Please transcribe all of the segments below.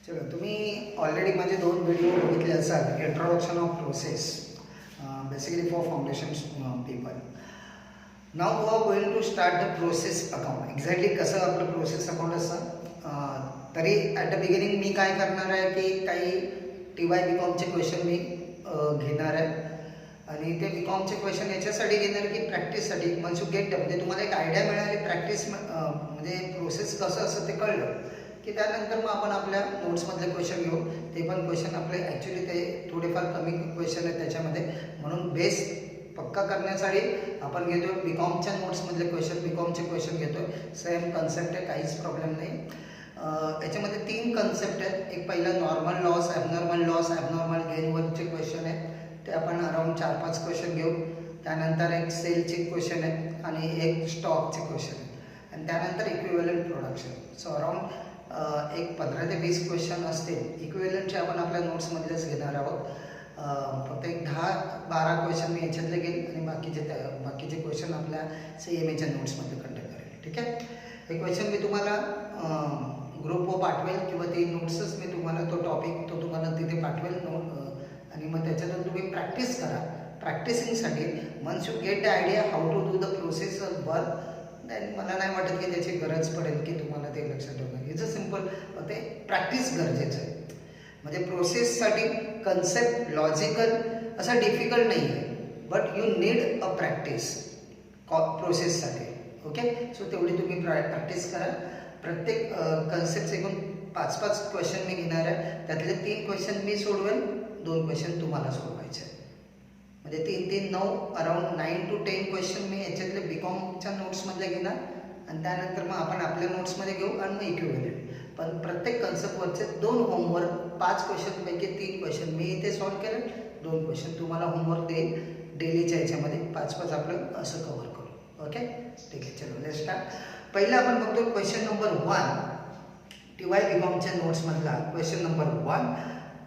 चलो, तुम्ही ऑलरेडी माझे 2 व्हिडिओ बघितले असाल. Introduction of process, basically for foundation people. Now we are going to start the process account. Exactly कसं आपलं प्रोसेस अकाउंट असतं. तरी ॲट द बिगिनिंग मी काय करणार आहे की काही TY BComचे क्वेश्चन मी घेणार आहे. आणि ते BComचे क्वेश्चन याच्यासाठी घेणार की प्रॅक्टिससाठी. मग यू गेट म्हणजे तुम्हाला एक आयडिया मिळाली प्रॅक्टिस म्हणजे प्रोसेस कसं असं ते कळलं की त्यानंतर मग आपण आपल्या नोट्समधले क्वेश्चन घेऊ. ते पण क्वेश्चन आपले ॲक्च्युली ते थोडेफार कमी क्वेश्चन आहेत त्याच्यामध्ये, म्हणून बेस पक्का करण्यासाठी आपण घेतो BComच्या नोट्समधले क्वेश्चन, BComचे क्वेश्चन घेतो. सेम कन्सेप्ट आहे, काहीच प्रॉब्लेम नाही. याच्यामध्ये 3 कन्सेप्ट आहेत. एक पहिला नॉर्मल लॉस, ॲबनॉर्मल गेनवरचे क्वेश्चन आहे, ते आपण अराउंड 4-5 क्वेश्चन घेऊ. त्यानंतर एक सेलचे क्वेश्चन आहे आणि एक स्टॉकचे क्वेश्चन आहे, आणि त्यानंतर इक्विव्हॅलंट प्रोडक्शन. सो अराउंड एक 15 ते 20 क्वेश्चन असतील. इक्विव्हॅलंटचे आपण आपल्या नोट्समधलेच घेणार आहोत. फक्त एक 10-12 क्वेश्चन मी याच्यातले घेईल आणि बाकीचे क्वेश्चन आपल्या CMAच्या नोट्समध्ये कंडक्ट करेल. ठीक आहे. हे क्वेश्चन मी तुम्हाला ग्रुपवर पाठवेल किंवा ती नोट्सच मी तुम्हाला तो टॉपिक तुम्हाला तिथे पाठवेल आणि मग त्याच्यातून तुम्ही प्रॅक्टिस करा. प्रॅक्टिसिंगसाठी once you get the idea how to do the process work, then मला नाही वाटत की त्याची गरज पडेल की तुम्हाला ते लक्षात ठेवणं. इट्स अ सिम्पल, ते प्रॅक्टिस गरजेचं आहे. म्हणजे प्रोसेससाठी कन्सेप्ट लॉजिकल असं डिफिकल्ट नाही आहे, but you need a practice प्रोसेससाठी. ओके. सो तेवढी तुम्ही प्रॅक्टिस करा. प्रत्येक कन्सेप्टचे एकूण 5-5 क्वेश्चन मी घेणार आहे. त्यातले 3 क्वेश्चन मी सोडवेल, 2 क्वेश्चन तुम्हाला सोडवायचे. म्हणजे 3-3 9 अराउंड 9 to 10 क्वेश्चन मी याच्यातले BComच्या नोट्समधले घेणार आणि त्यानंतर मग आपण आपल्या नोट्समध्ये घेऊ आणि मग इक्विव्हॅलंट. पण प्रत्येक कन्सेप्टवरचे 2 होमवर्क, 5 क्वेश्चनपैकी 3 क्वेश्चन मी इथे सॉल्व केले, 2 क्वेश्चन तुम्हाला होमवर्क देईल डेलीच्या याच्यामध्ये. 5-5 आपलं असं कव्हर करू. ओके. ठीक आहे. चलो लेट्स स्टार्ट. पहिलं आपण बघतो क्वेश्चन नंबर 1, TY BComच्या नोट्समधला क्वेश्चन नंबर 1.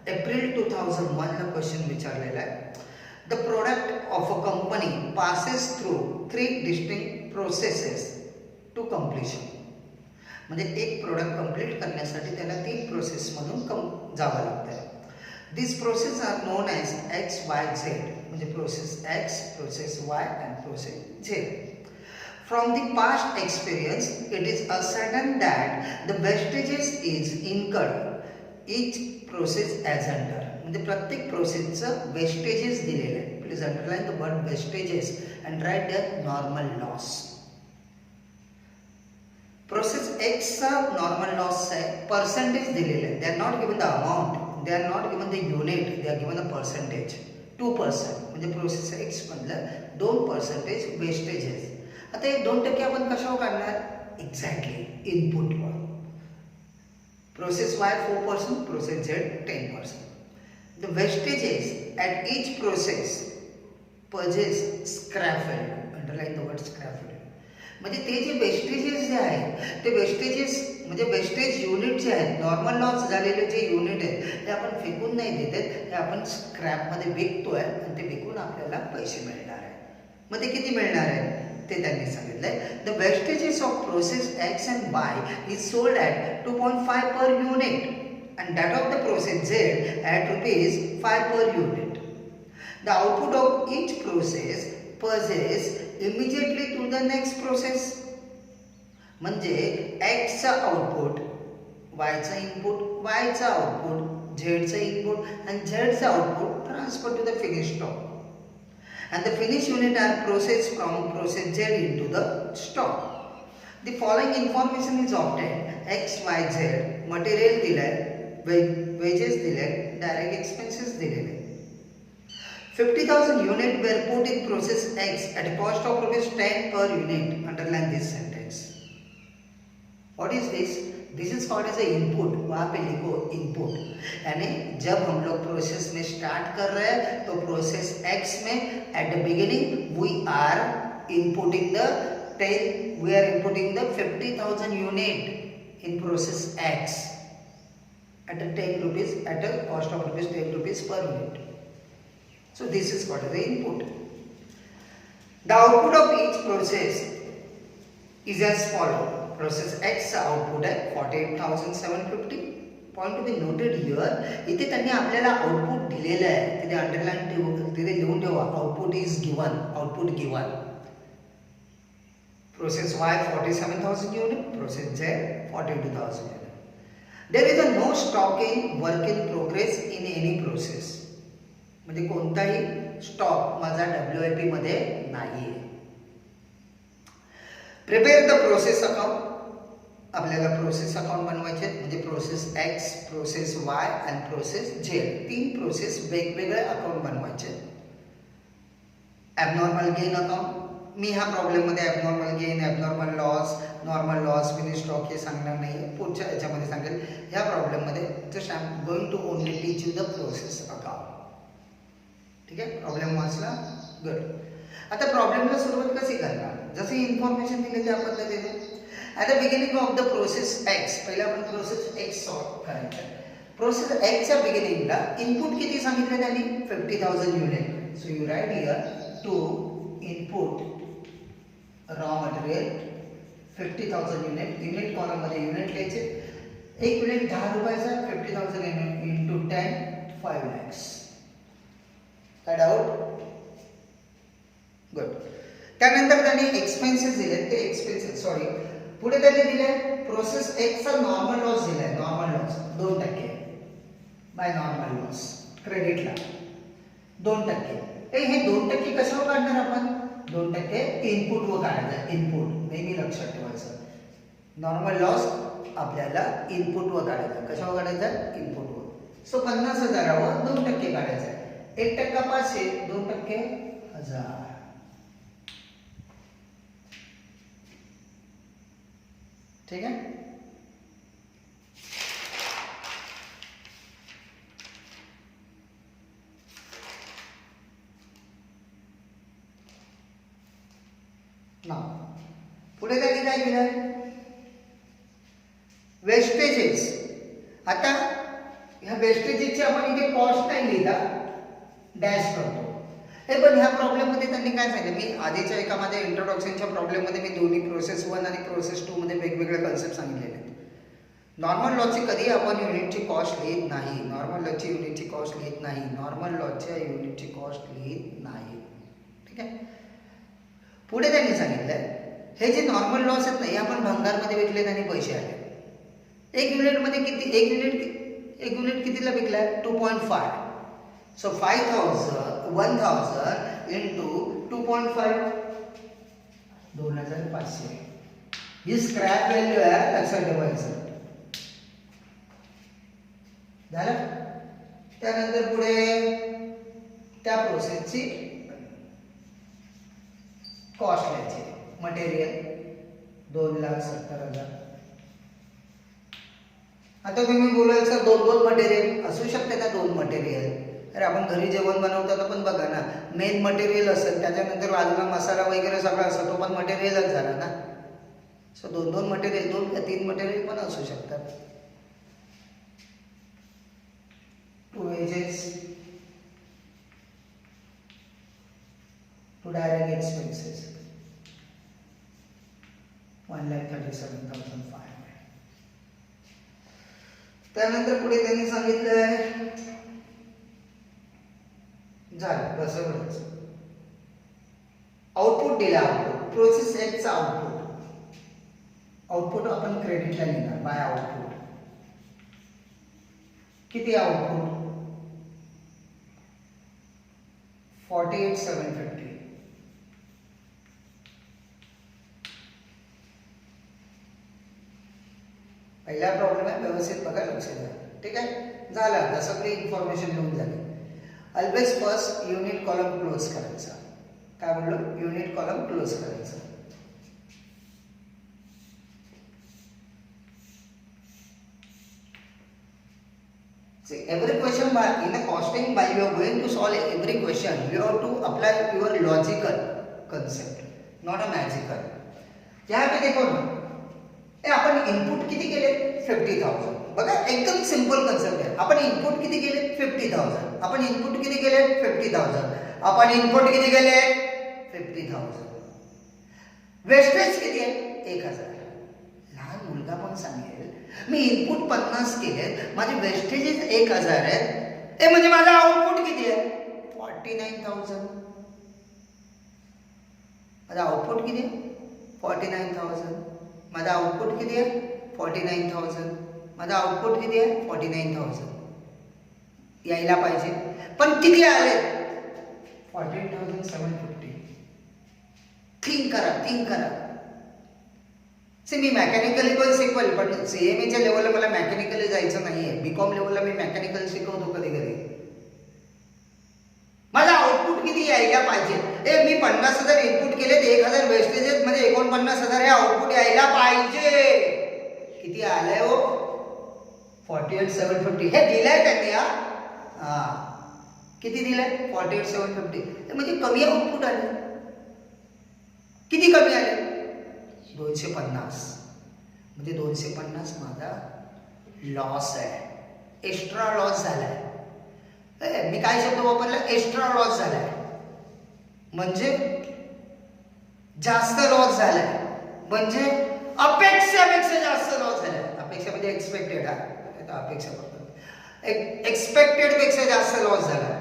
एप्रिल 2001ला क्वेश्चन विचारलेला आहे. The product of a company passes through 3 distinct processes to completion. म्हणजे एक प्रोडक्ट कंप्लीट करण्यासाठी त्याला 3 प्रोसेसमधून जावं लागतं. This process are known as XYZ. म्हणजे process X, process Y and process Z. From the past experience, it is ascertained that the wastages is incurred each process as under. म्हणजे प्रत्येक प्रोसेसचं vestiges दिलेलं आहे. Please underline the word vestiges and write the normal loss. Process एक्सचा normal loss आहे, percentage दिलेलं आहे. They are not given the amount, they are not given the unit, they are given the percentage. 2%. म्हणजे process x मधलं 2% vestiges. आता हे 2% आपण कशावर काढणार? एक्झॅक्टली इनपुटवर. Process Y 4%, process Z 10%. The wastages at each process purges scrap value. Underline the word scrap value. म्हणजे ते जे वेस्टेजेस जे आहेत ते वेस्टेजेस म्हणजे वेस्टेज युनिट जे आहेत, नॉर्मल लॉस झालेले जे युनिट आहेत ते आपण फेकून नाही देत आहेत, ते आपण स्क्रॅपमध्ये विकतोय आणि ते विकून आपल्याला पैसे मिळणार आहे. मग ते किती मिळणार आहे ते त्यांनी सांगितलंय. The vestiges of process X and Y is sold at 2.5 per unit and that of the process Z at rupees 5 per unit. The output of each process passes immediately to the next process. म्हणजे X चा output, Y चा input, Y चा output, Z चा input आणि Z चा output transfer to the finish stock. And the finished unit are processed from process Z into the stock. The following information is obtained. X, Y, Z material दिलंय, wedges दिले, direct expenses दिलेले. 50,000 unit were put in process X at a cost of ₹10 per unit. Underline this sentence. What is this? This is called as a input. वहाँ पे लिखो input. यानी जब हम लोग process में start कर रहे हैं तो प्रोसेस X में at the beginning we are inputting the 50,000 unit in process X at a 10 rupees, at a cost of ₹10 per unit. So this is called as the input. The output of each process is as follows. Process X output है 48,750, point to be noted here, इथे त्यांनी आपल्याला output दिलेलं आहे, तिथे underline तिथे लिहून ठेवा, output is given, output given. Process Y 47,000 unit, process Z 42,000 unit. There is a no stock in work in progress in any process. म्हणजे कोणताही स्टॉक माझा WIP मध्ये नाही आहे. Prepare the process account. आपल्याला प्रोसेस अकाउंट बनवायचे, म्हणजे process X, process Y आणि प्रोसेस Z, 3 प्रोसेस वेगवेगळे अकाउंट बनवायचे. Abnormal gain account. मी ह्या प्रॉब्लेममध्ये abnormal gain, abnormal loss, normal loss, finish stock हे सांगणार नाही, पुढच्या याच्यामध्ये सांगेल. ह्या प्रॉब्लेममध्ये just I am going to only teach you the process account. ठीक आहे, प्रॉब्लेम वाचला, गुड. आता प्रॉब्लेमला सुरुवात कशी करणार, जशी इन्फॉर्मेशन दिली त्या पद्धतीने. At the beginning of the process X, पहिला आपण प्रोसेस X सॉल्व करायचं. प्रोसेस Xच्या बिगिनिंगला इनपुट किती सांगितलं त्यांनी, 50,000 unit. So you write here to input raw material 50,000 unit. Unit कॉलममध्ये युनिट लिहायचे. एक युनिट 10 रुपयाचा, 50,000 इंटू 10, 5 lakhs. काय डाऊट, गुड. त्यानंतर त्यांनी एक्सपेन्सेस दिले, ते एक्सपेन्सेस सॉरी पुढे त्यांनी दिले प्रोसेस Xचा नॉर्मल लॉस दिलाय, normal loss 2% by normal loss क्रेडिटला 2%. हे 2% कशावर काढणार आपण, 2% इनपुट वर काढायचं. इनपुट नेहमी लक्षात ठेवायचं, नॉर्मल लॉस आपल्याला इनपुट वर काढायचा. कशावर काढायचा, इनपुट वर. सो 50,000वर 2% काढायचा. 1% 500, 2% 1000. ठीक आहे. ना पुढे त्यांनी काय केलं, वेस्टेजेस. आता ह्या वेस्टेजेसची आपण इथे कॉस्ट नाही लिहिता, डॅश करतो. हे पण ह्या प्रॉब्लेममध्ये त्यांनी काय सांगितलं, मी आधीच्या एका माझ्या इंट्रोडक्शनच्या प्रॉब्लेममध्ये मी दोन्ही प्रोसेस 1 आणि प्रोसेस 2 मध्ये वेगवेगळे कन्सेप्ट सांगितलेले आहेत. नॉर्मल लॉची कधी आपण युनिटची कॉस्ट लिहित नाही, नॉर्मल लॉची युनिटची कॉस्ट लिहित नाही, नॉर्मल लॉच्या युनिटची कॉस्ट लिहित नाही. ठीक आहे. पुढे त्यांनी सांगितलं हे जे नॉर्मल लॉस आहेत ना, हे आपण भंगारमध्ये विकले आणि पैसे आले. एक युनिटमध्ये किती, एक युनिट कितीला विकलाय, 2.5. So 1,000 into 2.5, 2,500. ही स्क्रॅप व्हॅल्यू आहे, लक्षात ठेवायचं. झालं. त्यानंतर पुढे त्या प्रोसेसची कॉस्ट लिहायची. मटेरियल 2,70,000. आता तुम्ही बोलाल सर 2 मटेरियल असू शकते ना, 2 मटेरियल. अरे आपण घरी जेवण बनवतात पण बघा ना, मेन मटेरियल असेल, त्याच्यानंतर बाजूला मसाला वगैरे सगळं असं, तो पण मटेरियलच झाला ना. सो 2 मटेरियल, 2 का 3 मटेरियल पण असू शकतात. 2 wages, 2 direct expenses, 1,37,500. त्यानंतर पुढे त्यांनी सांगितलं आहे, झालं बसवलंच. आउटपुट दिला, आउटपुट प्रोसेस Xचा आउटपुट आपण क्रेडिटला लिहिणार बाय आउटपुट. किती आउटपुट, 48,750. पहिला प्रॉब्लेम आहे, व्यवस्थित बघा, लक्ष द्या. ठीक आहे. झालं, आता सगळी इन्फॉर्मेशन लिहून झाली. Always first unit column close करायचा. काय बोललो, युनिट कॉलम क्लोज करायचा. See, every question by in a costing, by you are going to solve every question, you have to apply your logical concept, not a magical. यहाँ पे देखो ना, आपण input किती केले, 50,000. बघा एकदम सिंपल कन्सेप्ट आहे. आपण इनपुट किती केले, 50,000. आपण इनपुट किती केले, 50,000. आपण इनपुट किती केले, 50,000. वेस्टेज किती आहे, 1,000. लहान मुलगा पण सांगेल मी इनपुट 50 केले, माझे वेस्टेजेस 1000 आहेत. म्हणजे माझा आउटपुट किती आहे? 49,000. माझा आउटपुट किती आहे? 49,000. माझा आउटपुट किती आहे? 49,000. माझा आउटपुट किती आहे? 49,000. यायला पाहिजे, पण किती आले? 48,750. थिंक करा. मी मेकॅनिकली पण शिकवल, पण CMAच्या लेवलला मला मेकॅनिकली जायचं नाहीये. BCom लेवलला मी मेकॅनिकल शिकवतो कधी कधी. माझा आउटपुट किती यायला पाहिजे? मी 50,000 इनपुट केले, 1,000 वेस्टेजेस, म्हणजे 49,000 हे आउटपुट यायला पाहिजे. किती आलंय हो? 48,750. हे दिलंय त्यांनी. किती दिलंय? 48,750. म्हणजे कमी आउटपुट आले. किती कमी आले? 250. म्हणजे 250 माझा लॉस आहे, एक्स्ट्रा लॉस झालाय. मी काय शब्द वापरला? एक्स्ट्रा लॉस झालाय, म्हणजे जास्त लॉस झालाय, म्हणजे अपेक्षापेक्षा जास्त लॉस झालाय. अपेक्षा म्हणजे एक्सपेक्टेड. अपेक्षा एक्सपेक्टेड पेक्षा जास्त लॉस झालाय.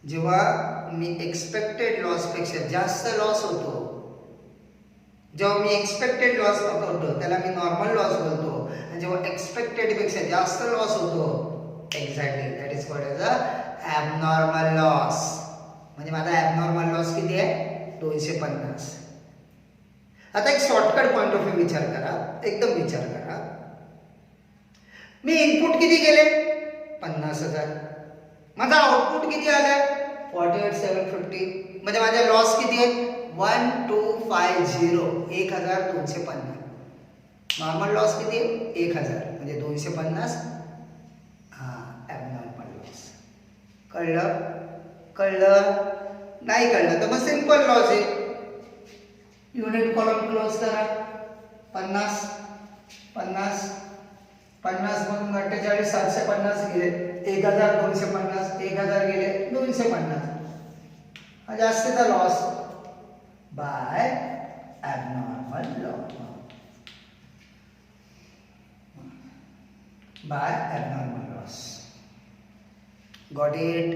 जेव्हा मी एक्सपेक्टेड लॉस पेक्षा जास्त लॉस होतो, जेव्हा मी एक्सपेक्टेड लॉस पकडतो त्याला मी नॉर्मल लॉस बोलतो. आणि जेव्हा एक्सपेक्टेड पेक्षा जास्त लॉस होतो, exactly that is called as a abnormal loss. म्हणजे माझा ॲबनॉर्मल लॉस किती आहे? 250. आता एक शॉर्टकट पॉइंट ऑफ व्ह्यू विचार करा, एकदम विचार करा. मी इनपुट किती केले? 50,000. माझा आउटपुट किती आलाय? 48,750. म्हणजे माझा लॉस किती आहे? 1250. 1,250. नॉर्मल लॉस किती आहे? 1,000. म्हणजे 250. Abnormal loss. कळलं? नाही कळलं तर मग simple logic. Unit column close करा. 50 मधून 48, 750 गेले. 1,250. 1,000 गेले. 250. हा जास्तीचा loss by abnormal loss. Got it?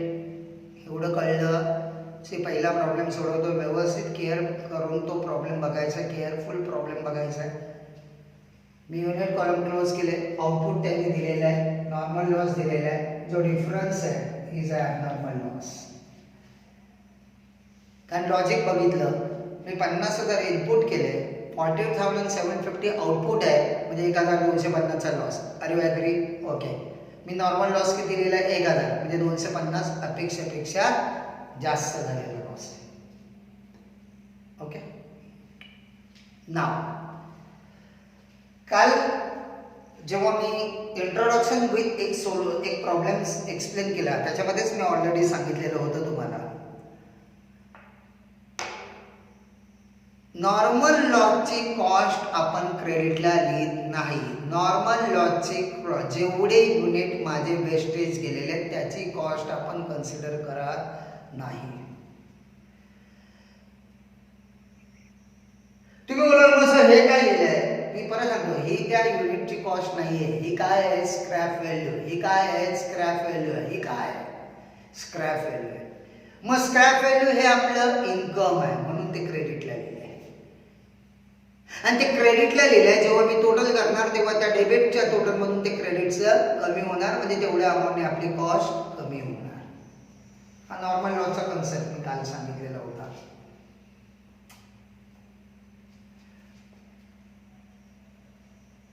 एवढं कळलं? पहिला प्रॉब्लेम सोडवतो, व्यवस्थित केअर करून तो प्रॉब्लेम बघायचा, केअरफुल प्रॉब्लेम बघायचा. मी युनिट कॉलम क्लोज केले, आउटपुट त्यांनी दिलेलं आहे, नॉर्मल लॉस दिलेला आहे. जो डिफरन्स आहे इज अ ॲबनॉर्मल लॉस. कारण लॉजिक बघितलं, मी 50,000 इनपुट केले, 48,750 आउटपुट आहे, म्हणजे 1,250चा loss. Are you agree? Okay. मी नॉर्मल लॉस किती दिलेला आहे? 1,000. म्हणजे 250 अपेक्षेपेक्षा जास्त झालेला लॉस आहे. ओके. नाव काल जेव्हा मी इंट्रोडक्शन विथ एक प्रॉब्लेम एक्सप्लेन केला, त्याच्यामध्येच मी ऑलरेडी सांगितलेलं होतं तुम्हाला, नॉर्मल लॉसची कॉस्ट आपण क्रेडिटला लिहित नाही. नॉर्मल लॉसचे जेवढे युनिट माझे वेस्टेज गेलेले आहेत त्याची कॉस्ट आपण कन्सिडर करत नाही. तुम्ही बोलाल सर हे काय लिहिलंय? मी परत सांगतो, ही त्या युनिटची कॉस्ट नाहीये. ही काय आहे? Scrap value. ही काय आहे? स्क्रॅप व्हॅल्यू आहे. ही काय आहे? स्क्रॅप व्हॅल्यू आहे. मग स्क्रॅप व्हॅल्यू हे आपलं इन्कम आहे, म्हणून ते क्रेडिटला लिहिलंय. आणि ते क्रेडिटला लिहिलंय, जेव्हा मी टोटल करणार तेव्हा त्या डेबिटच्या टोटल मधून ते क्रेडिटचं कमी होणार, म्हणजे तेवढ्या अमाऊंटने आपली कॉस्ट कमी होणार. हा नॉर्मल लॉसचा कन्सेप्ट मी काल सांगितलेला होता.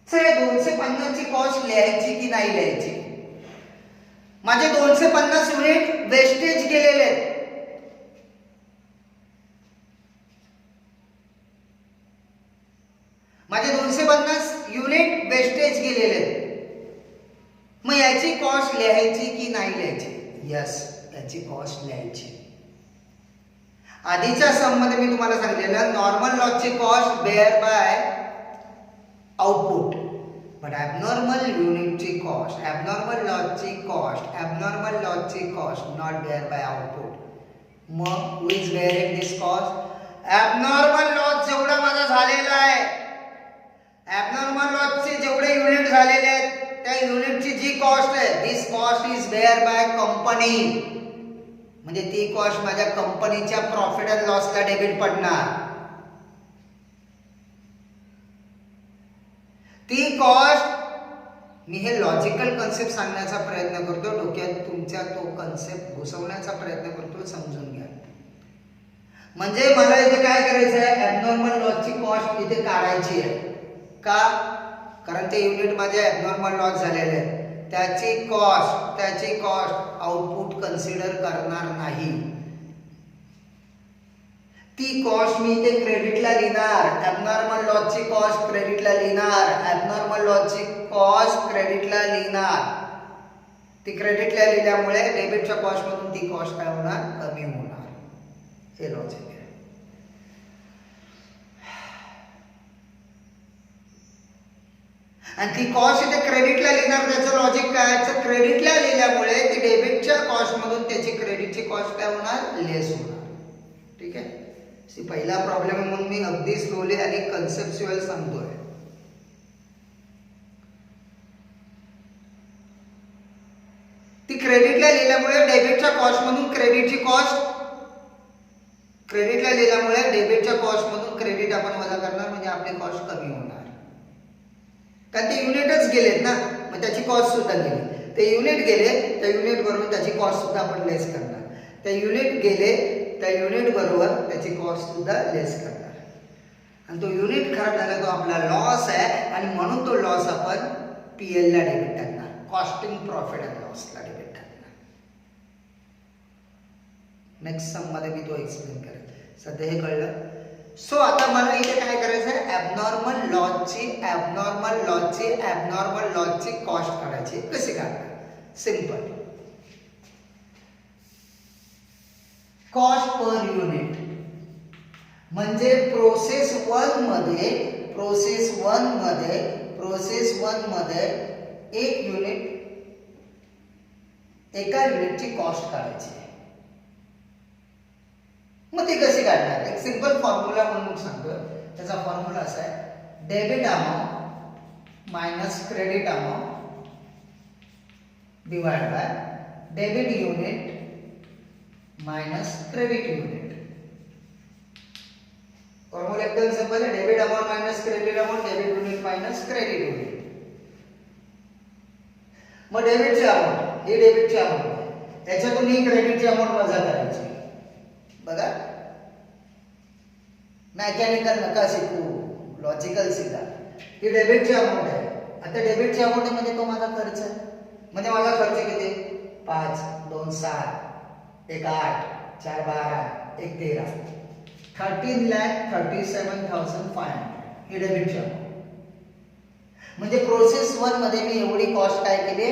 सर 250 ची कॉस्ट लिहायची की नाही लिहायची? माझे 250 युनिट वेस्टेज गेलेले आहेत. माझे 250 युनिट वेस्टेज गेलेले आहेत. मग याची कॉस्ट लिहायची की नाही लिहायची? यस, याची कॉस्ट लिहायची. आधीच्या सम मध्ये मी तुम्हाला सांगितलेलं, नॉर्मल लॉसची cost bear by output, but abnormal युनिटची कॉस्ट, ॲबनॉर्मल लॉसची cost not bear by output. मग who is bearing this cost? Abnormal loss जेवढा माझा झालेला आहे, ॲबनॉर्मल लॉसचे जेवढे युनिट झालेले आहेत त्या युनिटची जी कॉस्ट आहे, this cost is bear by company. म्हणजे ती कॉस्ट माझ्या कंपनीच्या प्रॉफिट अँड लॉसला डेबिट पडणार. ती कॉस्ट, मी हे लॉजिकल कन्सेप्ट सांगण्याचा प्रयत्न करतो, डोक्यात तुमच्या तो कन्सेप्ट घुसवण्याचा प्रयत्न करतो, समजून घ्या. म्हणजे मला इथे काय करायचं आहे, ॲबनॉर्मल लॉसची कॉस्ट इथे काढायची आहे. का? कारण ते युनिट माझे ॲबनॉर्मल लॉस झालेले आहेत. त्याची कॉस्ट आउटपुट कन्सिडर करणार नाही. ती कॉस्ट मी इथे क्रेडिटला लिहिणार. ॲबनॉर्मल लॉसची कॉस्ट क्रेडिटला लिहिणार. ॲबनॉर्मल लॉसची कॉस्ट क्रेडिटला लिहिणार. ती क्रेडिटला लिहिल्यामुळे डेबिटच्या कॉस्टमधून ती कॉस्ट काय होणार, कमी होणार. हे लॉजिक आहे. आणि ती कॉस्ट इथे क्रेडिटला लिहिणार. त्याचं लॉजिक काय, क्रेडिटला लिहिल्यामुळे ती डेबिटच्या कॉस्टमधून त्याची क्रेडिटची कॉस्ट काय होणार, लेस होणार. ठीक आहे. पहिला प्रॉब्लेम आहे म्हणून मी अगदी स्लोली आणि कन्सेप्च्युअल सांगतोय. ती क्रेडिटला लिहिल्यामुळे डेबिटच्या कॉस्टमधून क्रेडिटची कॉस्ट, क्रेडिटला लिहिल्यामुळे डेबिटच्या कॉस्टमधून क्रेडिट आपण वजा करणार, म्हणजे आपली कॉस्ट कमी होणार. कारण ते युनिटच गेलेत ना, मग त्याची कॉस्ट सुद्धा गेली. ते युनिट गेले, त्या युनिट बरोबर त्याची कॉस्ट सुद्धा आपण लेस करणार. त्या युनिट गेले, त्या युनिट बरोबर त्याची कॉस्ट सुद्धा लेस करणार. आणि तो युनिट खराब झाला, तो आपला लॉस आहे. आणि म्हणून तो लॉस आपण PL ला डेबिट टाकणार, कॉस्टिंग प्रॉफिट अँड लॉसला डेबिट टाकणार. नेक्स्ट सम मध्ये मी तो एक्सप्लेन करेन. सध्या हे कळलं. सो आता मला इथे काय करायचं आहे, ॲबनॉर्मल लॉसची कॉस्ट काढायची. कशी काढणार, सिंपल. कॉस्ट पर युनिट म्हणजे प्रोसेस वन मध्ये एक युनिट, एका युनिटची कॉस्ट काढायची. मग ती कशी काढणार, एक सिंपल फॉर्म्युला म्हणून सांगतो. त्याचा फॉर्म्युला असा आहे, debit amount minus credit amount divide by debit unit minus credit unit. Formula एकदम सिंपल आहे. Debit amount minus credit amount, debit unit minus credit unit. मग डेबिटची अमाऊंट, ही डेबिटची अमाऊंट आहे, याच्यातून ही क्रेडिटची अमाऊंट वजा करायची. बघा, मेकॅनिकल नका शिकू, लॉजिकल शिका. ही डेबिटची अमाऊंट आहे. आता डेबिटची अमाऊंट म्हणजे तो माझा खर्च आहे. म्हणजे माझा खर्च किती, 5, 2, 7, 1, 8, 4, 12, 1, 13, 13,37,500. ही डेबिटची अमाऊंट. म्हणजे प्रोसेस वन मध्ये मी एवढी कॉस्ट काय केली,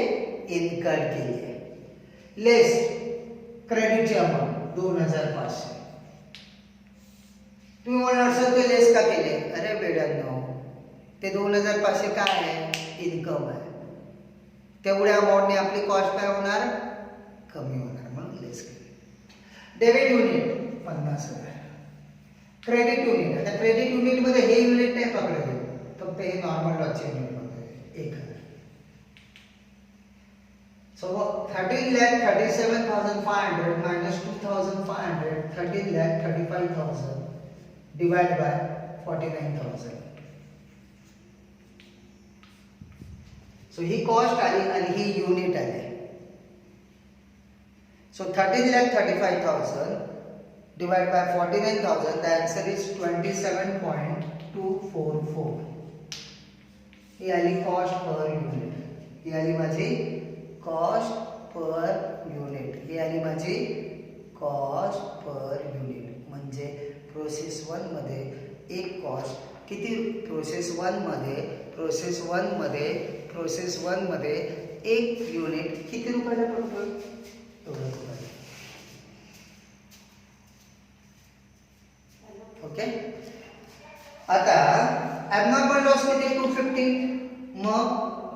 इन्कर्ड केली आहे. लेस क्रेडिटची अमाऊंट 2,500. तुम्ही म्हणणार सर ते लेस का केले. अरे बेडांनो, ते 2,500 काय आहे, इन्कम आहे. तेवढ्या अमाऊंटने आपली कॉस्ट काय होणार, कमी होणार, म्हणून लेस केले. Debit unit 50,000. क्रेडिट युनिट, आता क्रेडिट युनिट मध्ये हे युनिट नाही पकडले, फक्त हे नॉर्मल लॉसचे युनिट पकडले 1,000. So 13,37,500 minus 2,500, 13,35,000 divided by 49,000. So he cost आली आणि ही युनिट आली. So 13,35,000 divided by 49,000, the answer is 27.244. ही आली कॉस्ट पर युनिट. ही आली माझी कॉस्ट पर युनिट. ही आली माझी कॉस्ट पर युनिट. म्हणजे प्रोसेस वन मध्ये एक कॉस्ट किती, प्रोसेस वन मध्ये एक युनिट किती रुपयाला पडतो, एवढं रुपये. ओके. आता ॲबनॉर्मल लॉस किती, 250. मग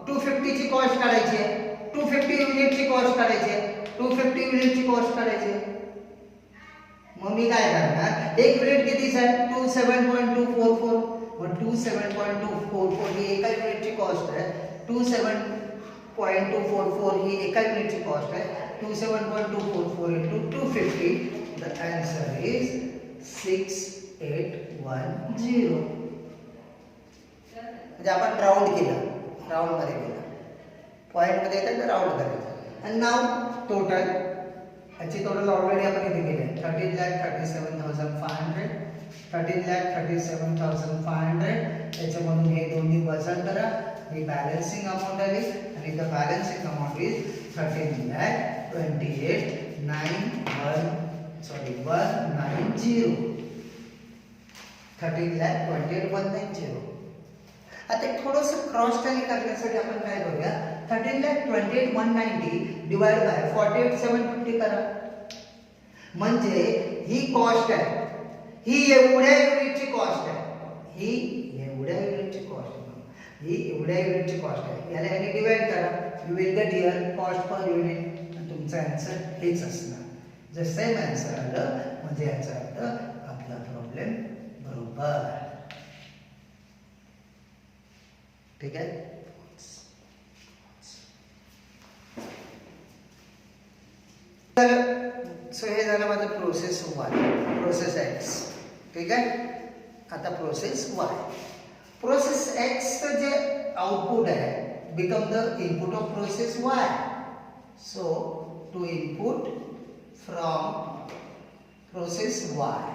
250 ची कॉस्ट काढायची आहे, 250 युनिटची कॉस्ट काढायची आहे, 250 युनिटची कॉस्ट काढायची आहे. मग मी काय करणार, एक युनिट कितीच आहे 27.244, मग 27.244 ही एका युनिटची कॉस्ट आहे, 27.244 ही एका युनिटची कॉस्ट आहे, 27.244 into 250, the answer is 6810. म्हणजे आपण राऊंड केलं, राऊंड मध्ये केलं, पॉइंट मध्ये येतं तर राऊंड करायचं. आणि नाव टोटल, याची टोटल ऑलरेडी आपण इथे केली आहे, 13,37,500, 13,37,500. त्याच्यामधून हे दोन्ही वजा करा, ही बॅलन्सिंग अमाऊंट आली आणि द बॅलन्सिंग अमाऊंट इज 13,28,190. 13,28,190. आता थोडंसं क्रॉस टॅली करण्यासाठी आपण काय करूया, 13,28,190 डिवाइड बाय 48,750 करा. म्हणजे ही कॉस्ट आहे, ही एवढ्या युनिटची कॉस्ट आहे, ही एवढ्या युनिटची कॉस्ट आहे, ही एवढ्या युनिटची कॉस्ट आहे. याला याने डिवाइड करा, you will get here cost per unit, आणि तुमचा आन्सर हेच असणार. जर सेम आन्सर आलं म्हणजे याचा अर्थ आपला प्रॉब्लेम बरोबर. ठीक आहे. सो हे झालं माझं प्रोसेस वाय, प्रोसेस एक्स. ठीक आहे. आता प्रोसेस वाय, प्रोसेस एक्सचं जे आउटपुट आहे become the input of process Y. So to input from process Y,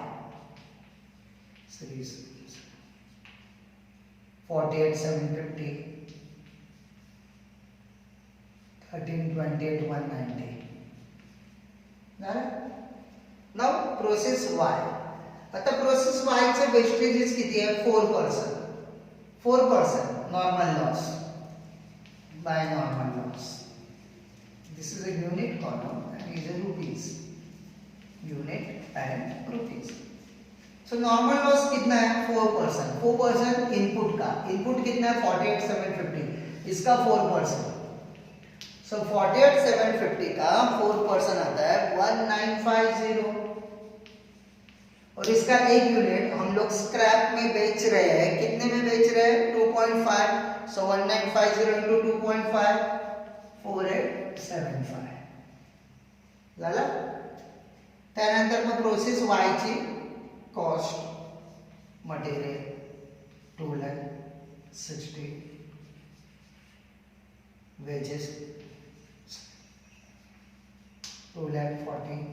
48,750, 13,28,190. Now process Y. आता प्रोसेस वाय चे वेस्टेजेस किती आहे, 4%. 4% normal loss by normal loss. This is a unit column and is a rupees, unit and rupees. So normal loss कितना है 4%. 4% input का, input कितना है 48,750, इसका 4%. सो 48,750 का 4% आता है 1950, और इसका एक यूनिट हम लोग स्क्रैप में बेच रहे हैं. कितने में बेच रहे हैं 2.5. सो 1950 into 2.5 4875 झालं. त्यानंतर मग प्रोसेस वाय ची cost, material 2,60,000, wedges 2,40,000,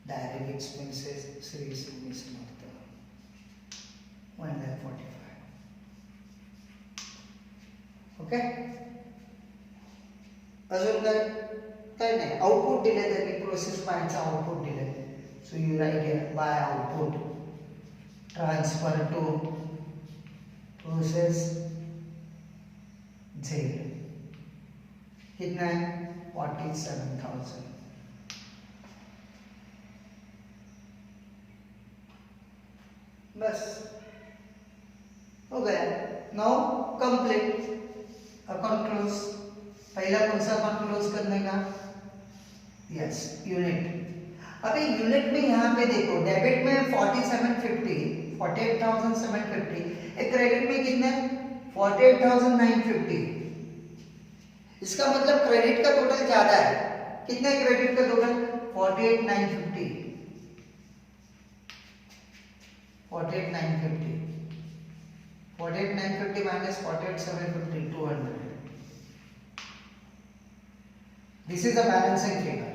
direct expenses 1,45,000. Okay. अजून काय नाही. आउटपुट दिले त्यांनी, प्रोसेस वायचं आउटपुट दिले. So you write here by output transfer to process Z. कितना है 47,000. बस हो गया. Now complete. Account close. पहला कौन सा अकाउंट क्लोज करने का, यस यूनिट. अभी यूनिट में यहाँ पे देखो, डेबिट में 48,750, एक क्रेडिट में कितना है 48,950. इसका मतलब क्रेडिट का टोटल ज्यादा है. कितना है क्रेडिट का total 48,950. 48,950 minus 48,750 200. This is a balancing figure.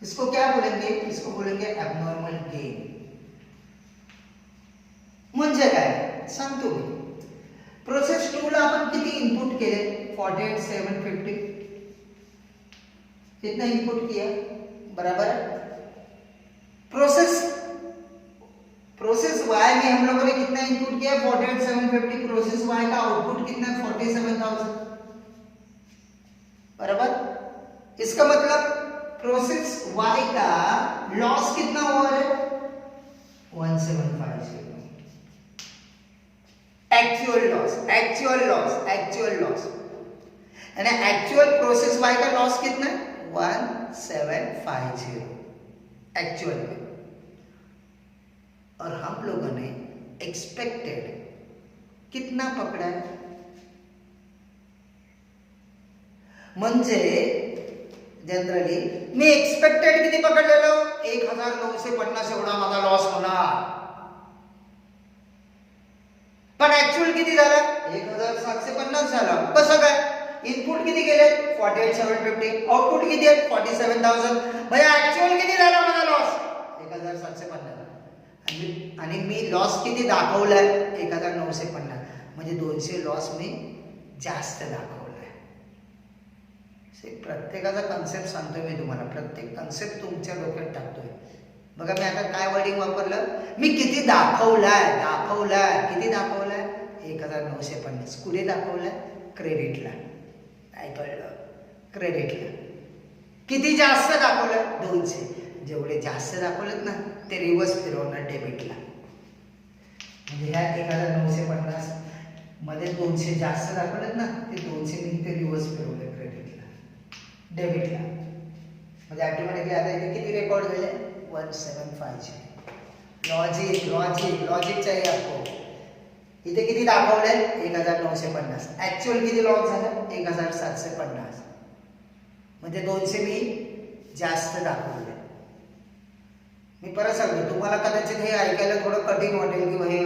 इसको क्या बोलेंगे, इसको बोलेंगे एबनॉर्मल गेन. म्हणजे काय सांगतो मी. प्रोसेस 2 ला आपण किती इनपुट केले 48,750. कितना इनपुट किया बराबर. प्रोसेस वाई में हम लोगों ने कितना इनपुट किया 48,750. प्रोसेस वाई का आउटपुट कितना 47,000 बराबर. इसका मतलब प्रोसेस वाई का लॉस कितना हुआ है 1750. एक्चुअल लॉस यानी एक्चुअल प्रोसेस वाई का लॉस कितना है 1750. एक्चुअल में, और हम लोगों ने एक्सपेक्टेड कितना पकड़ा है, म्हणजे जनरली मी एक्सपेक्टेड किती पकडलेलं 1950 एवढा माझा लॉस होणार, पण ऍक्च्युअल किती झाला 1750 झाला. कसं काय? इनपुट किती गेले 48,750, आउटपुट किती आहे 47,000. म्हणजे ऍक्च्युअल किती झाला माझा लॉस 1750 आणि मी लॉस किती दाखवलाय 1950, म्हणजे 200 लॉस मी जास्त दाखवलाय. प्रत्येकाचा कन्सेप्ट सांगतोय मी तुम्हाला, प्रत्येक कन्सेप्ट तुमच्या डोक्यात टाकतोय. बघा मी आता काय वर्डिंग वापरलं, मी किती दाखवलाय, किती दाखवलाय 1950. कुठे दाखवलाय? क्रेडिटला. काय कळलं? क्रेडिटला. किती जास्त दाखवलं 200. जेवढे जास्त दाखवलेत ना ते रिव्हर्स फिरवणार डेबिटला. म्हणजे ह्या 1950 मध्ये 200 जास्त दाखवलेत ना ते 200 मी ते रिव्हर्स फिरवले क्रेडिटला, डेबिटला. म्हणजे ऑटोमॅटिकली आता इथे किती रेकॉर्ड झाले 1750. लॉजिक चाहिए आपको. इथे किती दाखवले 1950, ऍक्च्युअल किती लॉस झाला 1750. म्हणजे 200 मी जास्त दाखवले. मी परत सांगतो, तुम्हाला कदाचित हे ऐकायला थोडं कठीण वाटेल किंवा हे,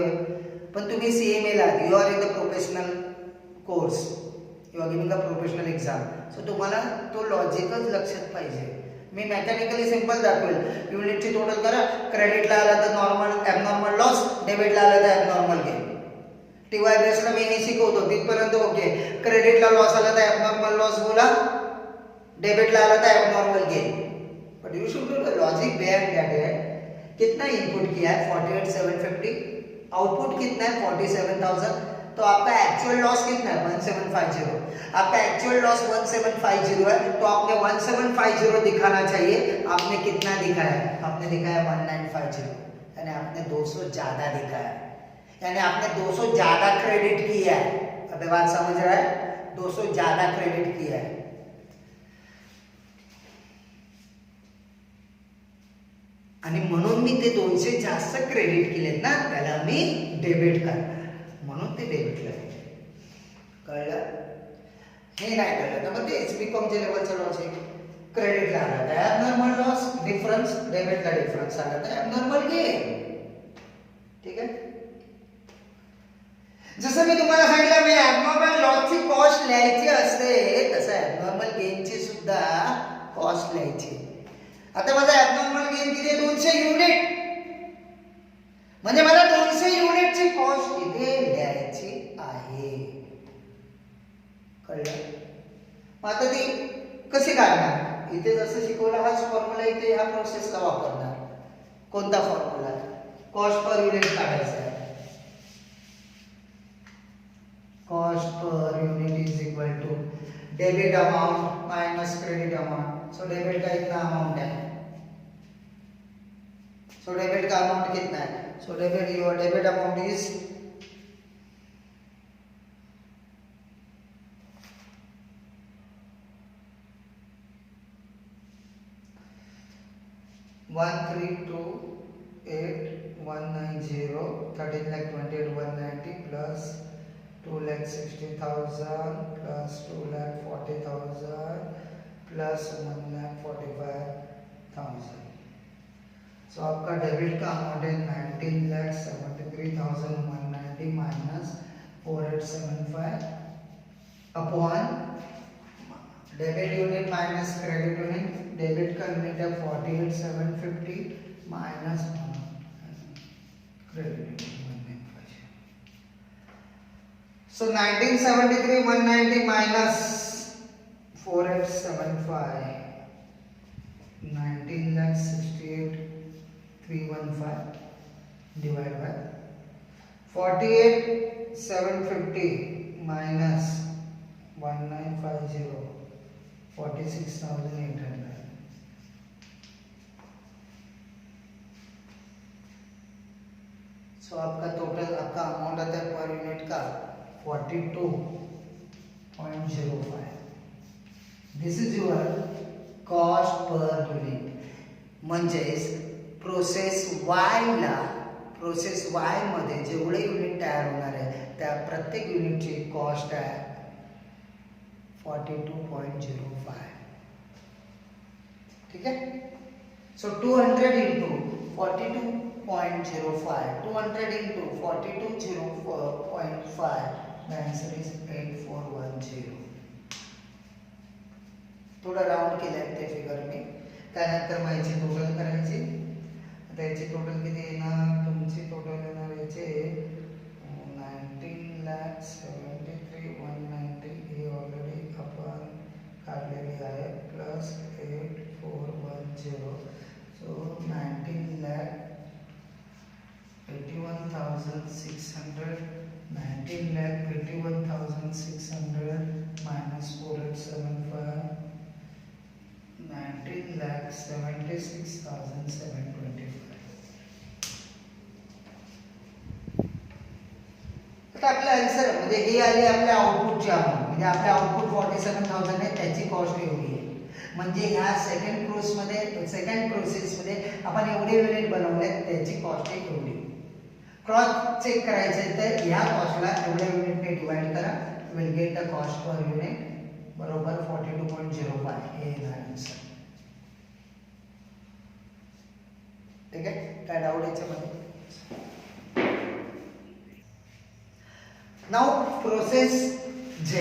पण तुम्ही CMA ला, you are in the professional course, you are giving a professional exam. So तुम्हाला तो लॉजिकच लक्षात पाहिजे. मी मॅकॅनिकली सिंपल दाखवेल. युनिटची टोटल करा, क्रेडिटला आला तर नॉर्मल ॲबनॉर्मल लॉस, डेबिटला आला तर ॲबनॉर्मल गेन. TY बेसला मी हे शिकवतो तिथपर्यंत ओके. क्रेडिटला लॉस आला तर ॲबनॉर्मल लॉस बोला, डेबिटला आला तर abnormal gain. But you should know the logic behind that है. कितना इनपुट किया है 48,750, आउटपुट कितना है 47,000. तो आपका एक्चुअल लॉस कितना है 1750. आपका एक्चुअल लॉस 1750 है, तो आपने 1750 दिखाना चाहिए. आपने कितना दिखाया? आपने दिखाया 1950, यानी आपने 200 ज्यादा दिखाया, यानी आपने 200 ज्यादा क्रेडिट किया है. अबे बात समझ रहा है? 200 ज्यादा क्रेडिट किया है. आणि म्हणून मी ते 200 जास्त क्रेडिट केलेत ना, त्याला मी डेबिट करणार, म्हणून ते डेबिटला कळलं. हे नाही कळलं तर मग ते बीकॉमच्या लेवलचं लॉजिक. क्रेडिटला आला तर ॲबनॉर्मल लॉस, डिफरन्स, डेबिटला डिफरन्स आला तर ॲबनॉर्मल गेन. ठीक आहे. जसं मी तुम्हाला सांगितलं, मी ॲबनॉर्मल लॉसची कॉस्ट लिहायची असते, तसं ॲबनॉर्मल गेनची सुद्धा कॉस्ट लिहायची. आता माझा ॲबनॉर्मल गेन किती 200 युनिट, म्हणजे मला 200 युनिटची कॉस्ट इथे लिहायची आहे. कळलं? मग आता ती कशी काढणार? इथे जसं शिकवलं हाच फॉर्म्युला इथे ह्या प्रोसेसला वापरणार. कोणता फॉर्म्युला? कॉस्ट पर युनिट काढायचा आहे. Cost per unit is equal to debit amount minus credit amount. So debit का इतना अमाउंट है, सो डेबिट का अमाउंट कितना है? So your debit amount is 1,328,190, 13,28,190 plus 2,60,000 plus 2,40,000 plus 1,45,000. सो आपका डेबिट का अमाउंट है 19,73,190 minus 4875 upon debit unit minus credit unit. Debit का यूनिट है 48,750 minus credit unit 195. So 1973,190 minus 4875, 19,68,315 divided by 48,750 minus 1950, 46,800. So आपका टोटल आपका अमाउंट आता है पर यूनिट का 42.05. This is your cost per unit. म्हणजेच प्रोसेस वाय मध्ये जेवढे युनिट तयार होणार आहे त्या प्रत्येक युनिटची कॉस्ट आहे 42.05. ठीक आहे. So 200 into 42.05, 200 into 42.05, the answer is 8410. थोडं राऊंड केलंय ते फिगर मी. त्यानंतर मग याची टोटल करायची. आता याची टोटल किती येणार, तुमची टोटल येणार याचे 19,73,190 हे ऑलरेडी आपण काढलेली आहे प्लस 8410. So 19,81,600 minus 4875 19,76,725. आता आपलं आन्सर म्हणजे हे आले आपल्या आउटपुटची अमाऊंट, म्हणजे आपल्या आउटपुट 47,000 आहे, त्याची कॉस्ट एवढी आहे. म्हणजे ह्या सेकंड प्रोसेसमध्ये आपण एवढे युनिट बनवले त्याची कॉस्ट आहे एवढी. क्रॉस चेक करायचं आहे तर ह्या कॉस्टला एवढ्या युनिटने डिवाइड करा, will get the cost per unit बरोबर 42.05 हे येणार आन्सर. ठीक आहे. काय डाऊट याच्यामध्ये? Now process Z.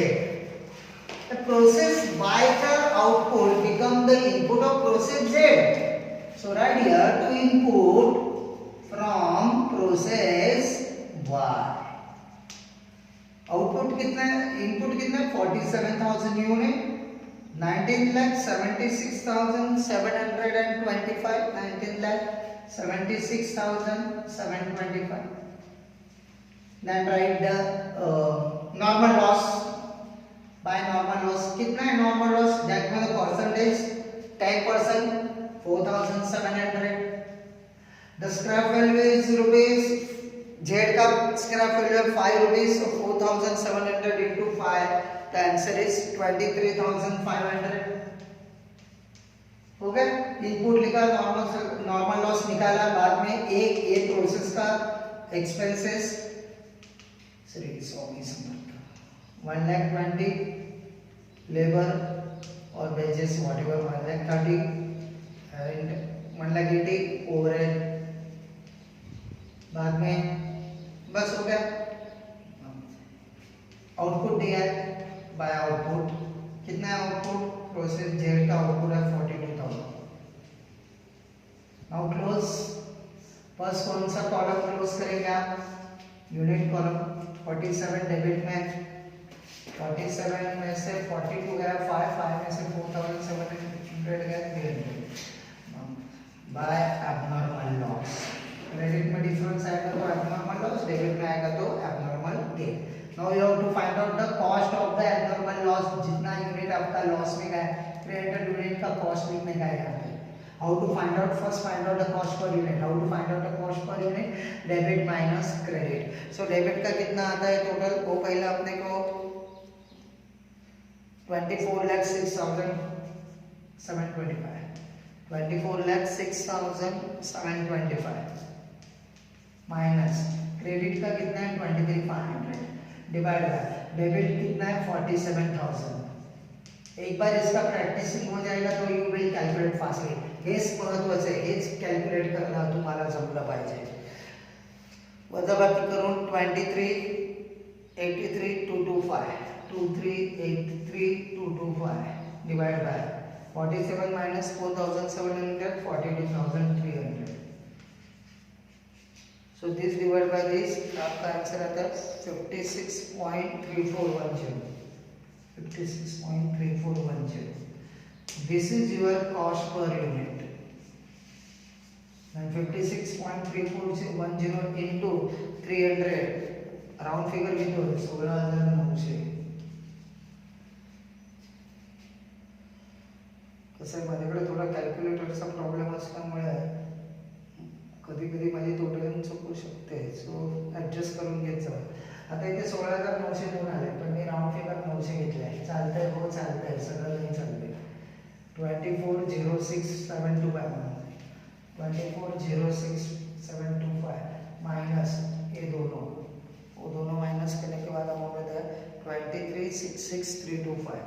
The process Y का output become the input of process Z. So right here to input from process Y. Output कितना है? Input कितना है? 47,000 unit, 19,76,725, 19,76,725. Then write the normal loss. By normal loss कितना है normal loss? that में the percentage 10%, 4,700. The scrap value is rupees. Z का scrap value है 5 rupees, so 4,700 into 5, the answer is 23,500. हो गया. इनपुट लिखा, नॉर्मल लॉस निकाला, बाद में एक ये प्रोसेस का एक्सपेंसेस 1,20,000 लेबर और वेजेस व्हाटएवर 1,30,000 एंड 1,80,000 ओवरहेड. बाद में बस हो गया. आउटपुट दिया है बाय आउटपुट कितना है? आउटपुट प्रोसेस जेड का आउटपुट है 42,000. Now close. फर्स्ट कौन सा कॉलम क्लोज करेंगे आप? Unit column. 47 डेबिट में 47 में से 42 गया, 5 में से 4,700 गया, 300 बाय एबनॉर्मल लॉस. क्रेडिट में डिफरेंस आएगा तो एबनॉर्मल लॉस, डेबिट में आएगा तो abnormal gain. Now you have to find out the cost of the abnormal loss. जितना यूनिट आपका लॉस में गया है 300 यूनिट का कॉस्ट लिखने का है यहाँ पे. How to find out? First find out the cost per unit. How to find out the cost per unit? Debit minus credit. So debit का कितना आता है टोटल? वो पहले अपने को 24,06,725. 24,06,725 माइनस क्रेडिट का कितना है 23,500 डिवाइड बाय डेबिट कितना है 47,000. एक बार इसका प्रॅक्टिसिंग हो जाएगा तो यू विल कॅल्क्युलेट फास्टली. हेच महत्त्वाचं आहे, हेच कॅल्क्युलेट करायला तुम्हाला जमलं पाहिजे. वजाबाकी करून 23,83,225 divide by 47 minus 4,700 42,300. So this divided by this आपका आंसर आता है 56.3410. 56.3410. This is your cost per unit. And 56.3410 into 300 round figure किती होते 16,900. कसं आहे माझ्याकडे थोडा कॅल्क्युलेटरचा प्रॉब्लेम असल्यामुळे कधी कधी माझी टोटल चुकू शकते. सो ॲडजस्ट करून घेत जा. आता इथे 16,902 आले पण मी राऊंड फिगर 900 घेतले आहे. चालतंय हो चालतंय सगळं नाही चालतंय. 24,06,725 2406,725 माइनस ये दोनों, वो दोनों माइनस करने के बाद हम हो गया 23,66,325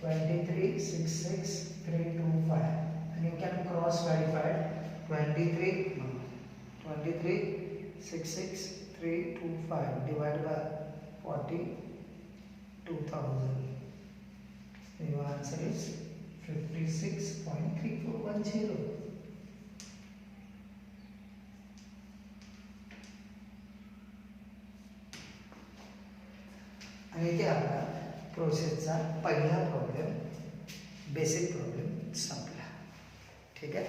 23,66,325 and you can cross verify 23,66,325 divided by 42,000. Your answer is 56.3410. आणि इथे आपला प्रोसेसचा पहिला प्रॉब्लेम, बेसिक प्रॉब्लेम संपला. ठीक आहे,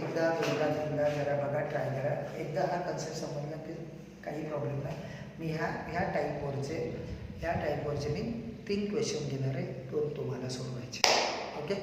एकदा दोनदा तीनदा जरा बघा, ट्राय करा. एकदा हा कन्सेप्ट समजला की काही प्रॉब्लेम नाही. मी ह्या टाईपवरचे मी 3 क्वेश्चन घेणार आहे, तो तुम्हाला सोडवायचे. ओके.